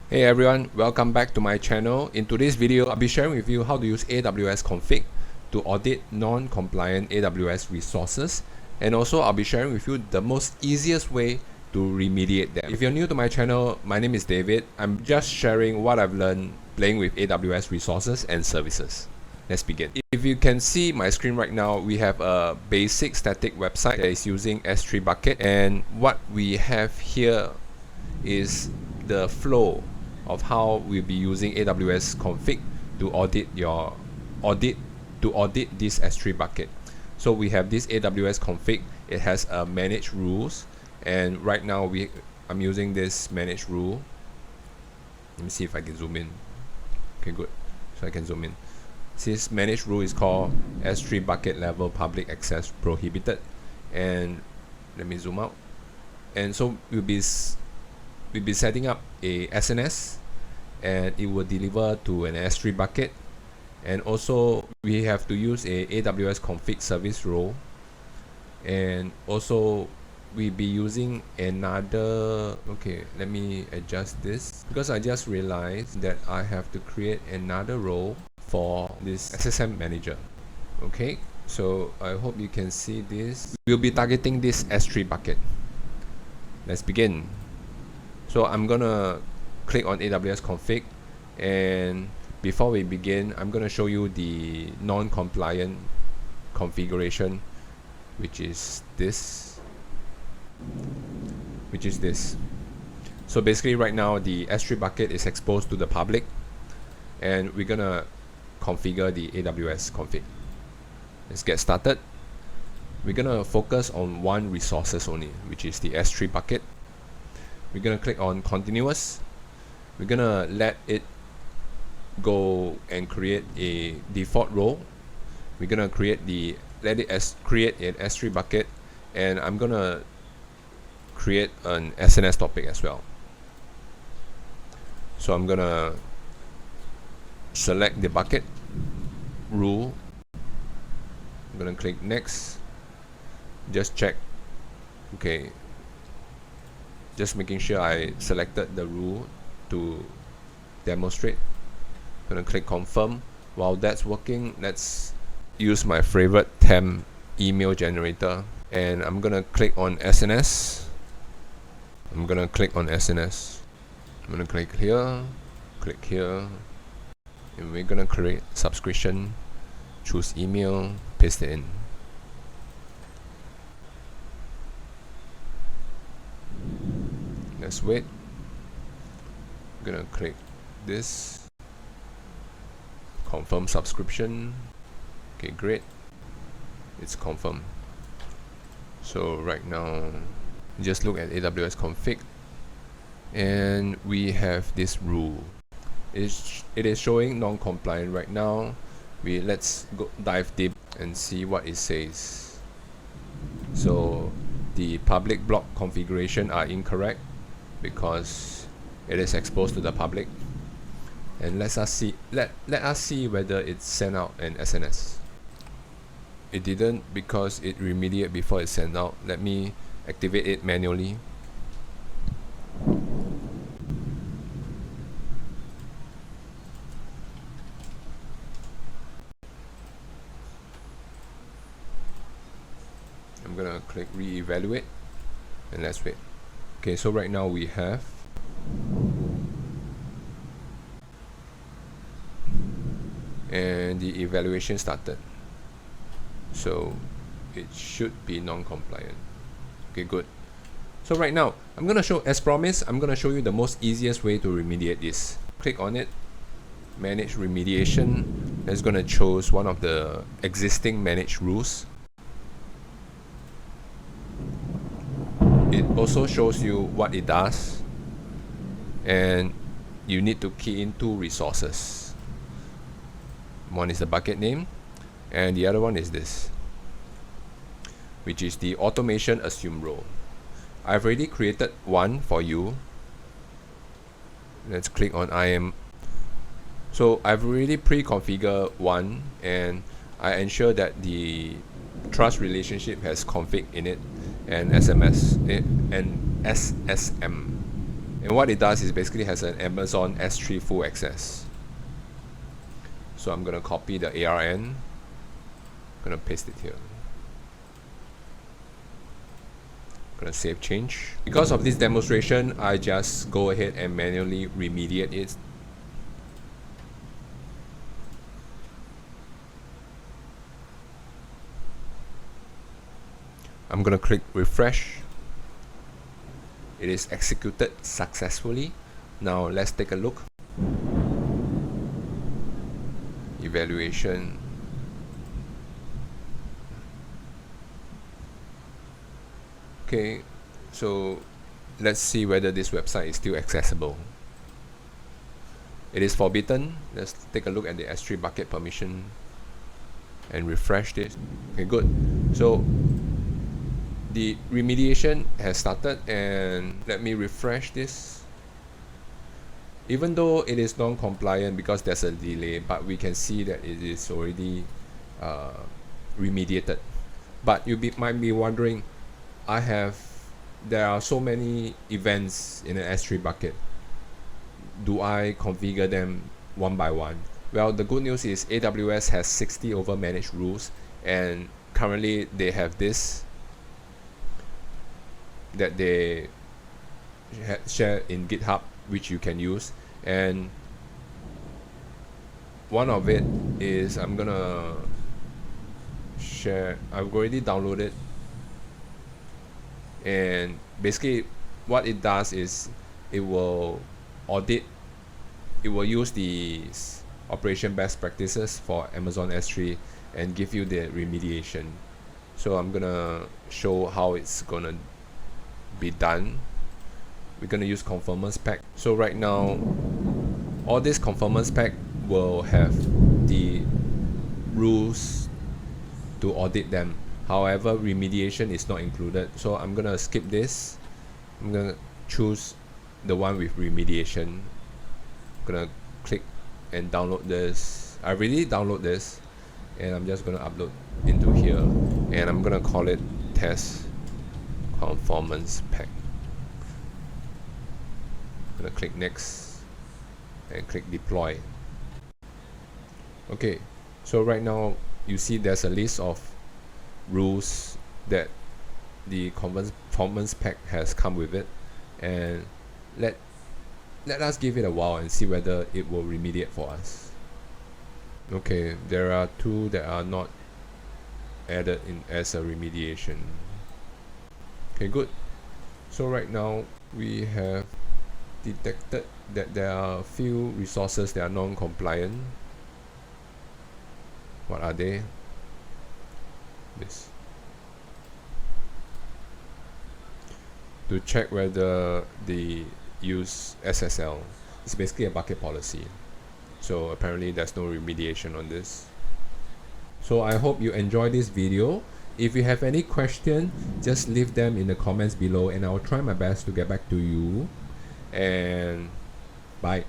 Hey everyone, welcome back to my channel. In today's video, I'll be sharing with you how to use AWS Config to audit non-compliant AWS resources, and also I'll be sharing with you the most easiest way to remediate them. If you're new to my channel, my name is David. I'm just sharing what I've learned playing with AWS resources and services. Let's begin. If you can see my screen right now, we have a basic static website that is using S3 bucket, and what we have here is the flow of how we'll be using AWS Config to audit this S3 bucket. So we have this AWS Config. It has a manage rules, and right now I'm using this manage rule. Let me see if I can zoom in. Okay, good. So I can zoom in. This manage rule is called S3 bucket level public access prohibited, and let me zoom out. And so we'll be setting up a SNS, and it will deliver to an S3 bucket. And also we have to use a AWS config service role, and also we'll be using another, okay, let me adjust this because I just realized that I have to create another role for this SSM manager. Okay, so I hope you can see this. We'll be targeting this S3 bucket. Let's begin. So I'm gonna click on AWS Config, and before we begin, I'm gonna show you the non-compliant configuration, which is this. So basically right now the S3 bucket is exposed to the public, and we're gonna configure the AWS config. Let's get started. We're gonna focus on one resources only, which is the S3 bucket. We're gonna click on continuous. We're gonna let it go and create a default role. We're gonna create an S3 bucket, and I'm gonna create an SNS topic as well. So I'm gonna select the bucket rule. I'm gonna click next. Just check. Okay. Just making sure I selected the rule to demonstrate. I'm gonna click confirm. While that's working, let's use my favorite temp email generator, and I'm gonna click on SNS. I'm gonna click here, click here, and we're gonna create subscription, choose email, paste it in. Let's wait. I'm gonna click this, confirm subscription. Okay, great, it's confirmed. So right now just look at AWS config, and we have this rule. It is showing non-compliant right now. Let's go dive deep and see what it says. So the public block configuration are incorrect because it is exposed to the public, and let us see whether it sent out an SNS. It didn't because it remediated before it sent out. Let me activate it manually. I'm gonna click re-evaluate, and let's wait. Okay, so right now we have and the evaluation started, so it should be non-compliant. Okay, good. So right now I'm gonna show, as promised, I'm gonna show you the most easiest way to remediate this. Click on it, manage remediation. That's gonna choose one of the existing manage rules. It also shows you what it does, and you need to key in two resources. One is the bucket name, and the other one is this, which is the automation assume role. I've already created one for you. Let's click on IAM. So I've already pre-configured one, and I ensure that the trust relationship has config in it, and SSM. And what it does is basically has an Amazon S3 full access. So I'm gonna copy the ARN, gonna paste it here. Gonna save change. Because of this demonstration, I just go ahead and manually remediate it. I'm gonna click refresh. It is executed successfully. Now let's take a look. Evaluation. Okay, so let's see whether this website is still accessible. It is forbidden. Let's take a look at the S3 bucket permission and refresh this. Okay, good. So the remediation has started, and let me refresh this. Even though it is non-compliant because there's a delay, but we can see that it is already remediated. But you might be wondering, there are so many events in an S3 bucket. Do I configure them one by one? Well, the good news is AWS has 60 over managed rules, and currently they have this that they share in GitHub, which you can use. And one of it is, I'm gonna share. I've already downloaded, and basically what it does is it will use the operation best practices for Amazon S3 and give you the remediation. So I'm gonna show how it's gonna be done. We're gonna use conformance pack. So right now, all this conformance pack will have the rules to audit them. However, remediation is not included. So I'm gonna skip this. I'm gonna choose the one with remediation. I'm gonna click and download this. I already download this, and I'm just gonna upload into here, and I'm gonna call it test conformance pack. I'm gonna click next and click deploy. Okay, so right now you see there's a list of rules that the conformance pack has come with it, and let us give it a while and see whether it will remediate for us. Okay, there are two that are not added in as a remediation. Okay, good. So right now we have detected that there are a few resources that are non-compliant. What are they? This. To check whether they use SSL. It's basically a bucket policy. So apparently there's no remediation on this. So I hope you enjoyed this video. If you have any question, just leave them in the comments below, and I'll try my best to get back to you. And bye.